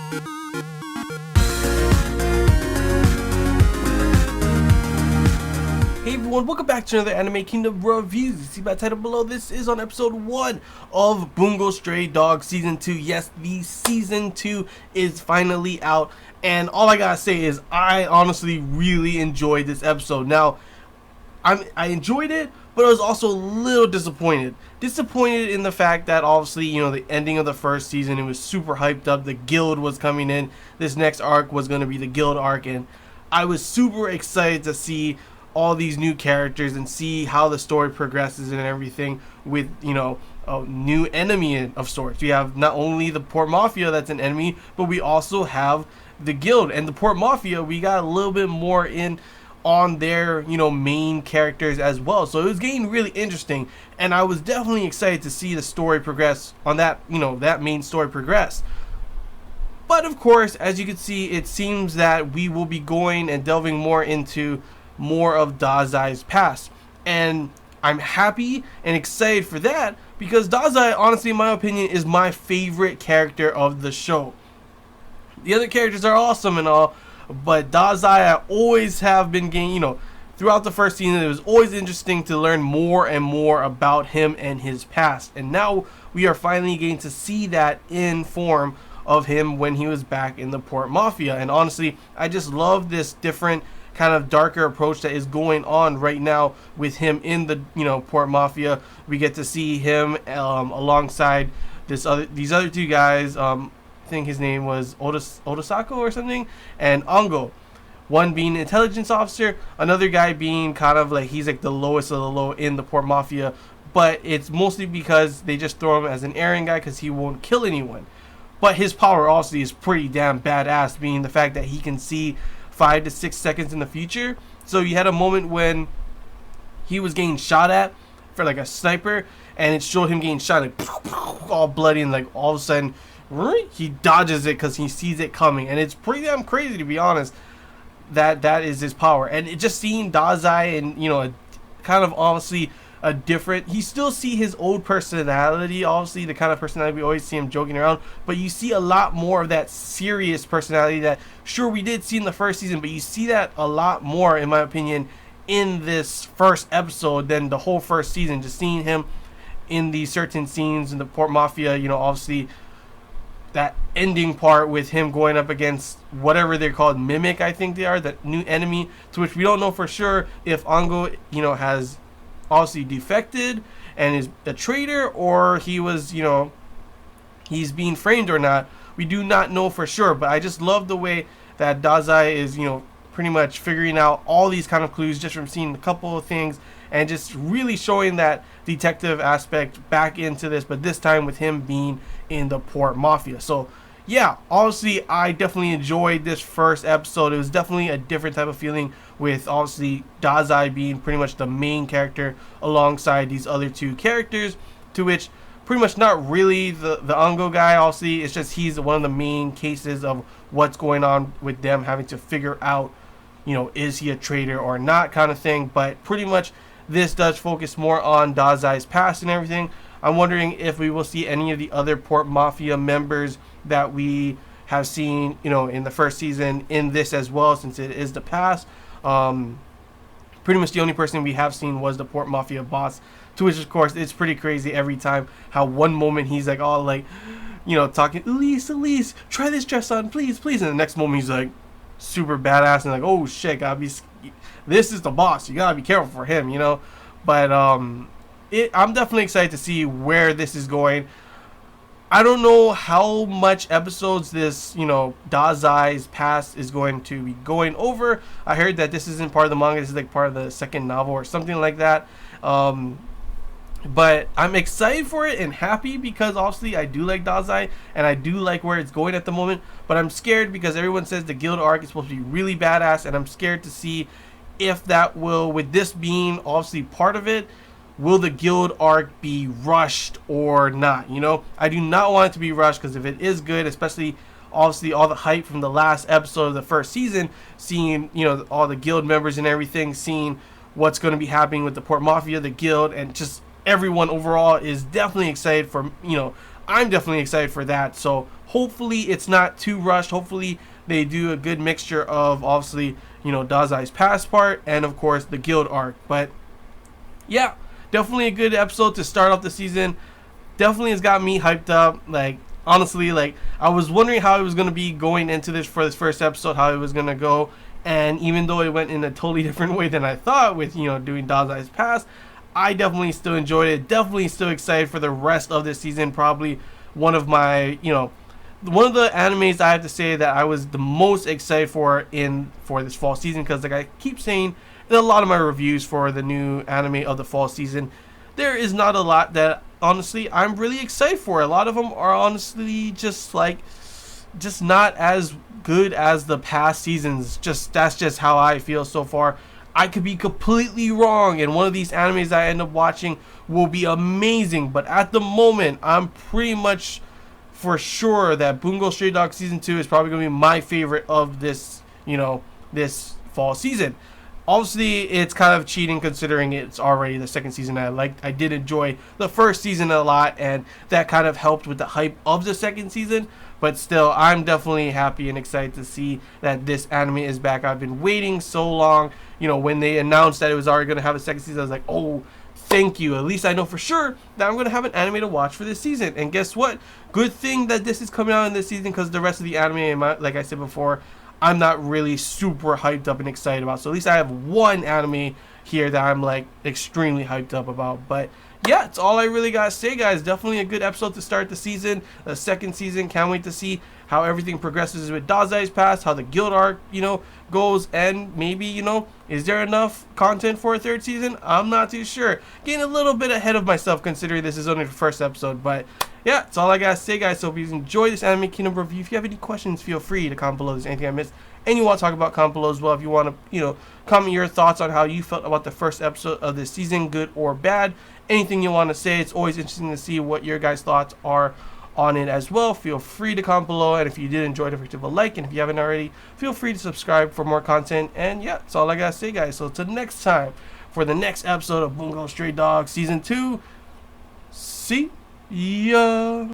Hey everyone, welcome back to another Anime Kingdom reviews. You see by the title below, this is on episode 1 of Bungou Stray Dogs Season 2. Yes, the Season 2 is finally out, and all I gotta say is I honestly really enjoyed this episode. Now, I enjoyed it, but I was also a little disappointed. Disappointed in the fact that obviously, the ending of the first season, it was super hyped up. The guild was coming in. This next arc was going to be the guild arc, and I was super excited to see all these new characters and see how the story progresses and everything with, a new enemy of sorts. We have not only the Port Mafia that's an enemy, but we also have the guild. And the Port Mafia, we got a little bit more in on their, main characters as well. So it was getting really interesting, and I was definitely excited to see the story progress on that, that main story progress. But of course, as you can see, it seems that we will be going and delving more into more of Dazai's past, and I'm happy and excited for that because Dazai, honestly, in my opinion, is my favorite character of the show. The other characters are awesome and all, but Dazai, I always have been getting, throughout the first season, it was always interesting to learn more and more about him and his past, and now we are finally getting to see that in form of him when he was back in the Port Mafia. And honestly, I just love this different kind of darker approach that is going on right now with him in the Port Mafia. We get to see him alongside these other two guys. I think his name was Odosako or something, and Ongo. One being an intelligence officer, another guy being kind of like he's like the lowest of the low in the Port Mafia, but it's mostly because they just throw him as an errand guy because he won't kill anyone. But his power also is pretty damn badass, being the fact that he can see 5 to 6 seconds in the future. So you had a moment when he was getting shot at for like a sniper, and it showed him getting shot like all bloody, and like all of a sudden he dodges it because he sees it coming, and it's pretty damn crazy, to be honest. That is his power. And it just seeing Dazai and kind of obviously a different, you still see his old personality, obviously the kind of personality we always see him joking around, but you see a lot more of that serious personality that sure we did see in the first season, but you see that a lot more, in my opinion, in this first episode than the whole first season. Just seeing him in these certain scenes in the Port Mafia, obviously that ending part with him going up against whatever they're called, Mimic, I think they are, that new enemy, to which we don't know for sure if Ongo has obviously defected and is a traitor, or he was he's being framed or not. We do not know for sure, but I just love the way that Dazai is pretty much figuring out all these kind of clues just from seeing a couple of things, and just really showing that detective aspect back into this, but this time with him being in the Port Mafia. So yeah, obviously I definitely enjoyed this first episode. It was definitely a different type of feeling, with obviously Dazai being pretty much the main character alongside these other two characters, to which pretty much not really the Ongo guy, obviously. It's just he's one of the main cases of what's going on with them having to figure out, is he a traitor or not, kind of thing. But pretty much this does focus more on Dazai's past and everything. I'm wondering if we will see any of the other Port Mafia members that we have seen, in the first season in this as well, since it is the past. Pretty much the only person we have seen was the Port Mafia boss, to which of course it's pretty crazy every time how one moment he's like all like, talking, Elise, try this dress on, please, and the next moment he's like super badass and like, oh shit, this is the boss, you gotta be careful for him, But I'm definitely excited to see where this is going. I don't know how much episodes this, Dazai's past is going to be going over. I heard that this isn't part of the manga. This is like part of the second novel or something like that. But I'm excited for it and happy because obviously I do like Dazai and I do like where it's going at the moment. But I'm scared because everyone says the guild arc is supposed to be really badass, and I'm scared to see if that will, with this being obviously part of it, will the guild arc be rushed or not? I do not want it to be rushed, because if it is good, especially obviously all the hype from the last episode of the first season, seeing all the guild members and everything, seeing what's going to be happening with the Port Mafia, the guild, and just everyone overall is definitely excited for I'm definitely excited for that. So hopefully it's not too rushed. Hopefully they do a good mixture of, obviously, Dazai's past part and of course the guild arc. But yeah, definitely a good episode to start off the season. Definitely has got me hyped up. Like, honestly, like, I was wondering how it was going to be going into this for this first episode, how it was going to go. And even though it went in a totally different way than I thought with, doing Dazai's past, I definitely still enjoyed it. Definitely still excited for the rest of this season. Probably one of my, one of the animes I have to say that I was the most excited for this fall season, because like I keep saying in a lot of my reviews for the new anime of the fall season, there is not a lot that honestly I'm really excited for. A lot of them are honestly just not as good as the past seasons. That's just how I feel so far. I could be completely wrong, and one of these animes I end up watching will be amazing, but at the moment I'm pretty much for sure that Bungo Stray Dogs Season 2 is probably going to be my favorite of this, this fall season. Obviously, it's kind of cheating considering it's already the second season. I did enjoy the first season a lot, and that kind of helped with the hype of the second season. But still, I'm definitely happy and excited to see that this anime is back. I've been waiting so long. When they announced that it was already going to have a second season, I was like, oh, thank you. At least I know for sure that I'm going to have an anime to watch for this season. And guess what? Good thing that this is coming out in this season, because the rest of the anime, like I said before, I'm not really super hyped up and excited about. So at least I have one anime here that I'm like extremely hyped up about. But yeah, it's all I really gotta say, guys. Definitely a good episode to start the season, the second season. Can't wait to see how everything progresses with Dazai's past, how the guild arc, goes, and maybe, is there enough content for a third season? I'm not too sure. Getting a little bit ahead of myself considering this is only the first episode, but yeah, that's all I gotta say, guys. So if you enjoyed this Anime Kingdom review, if you have any questions, feel free to comment below. If there's anything I missed and you want to talk about, comment below as well. If you want to, comment your thoughts on how you felt about the first episode of this season, good or bad. Anything you want to say. It's always interesting to see what your guys' thoughts are on it as well. Feel free to comment below, and if you did enjoy, don't forget to leave a like, and if you haven't already, feel free to subscribe for more content. And yeah, that's all I gotta say, guys. So till next time, for the next episode of Bungo Stray Dogs Season 2, see ya.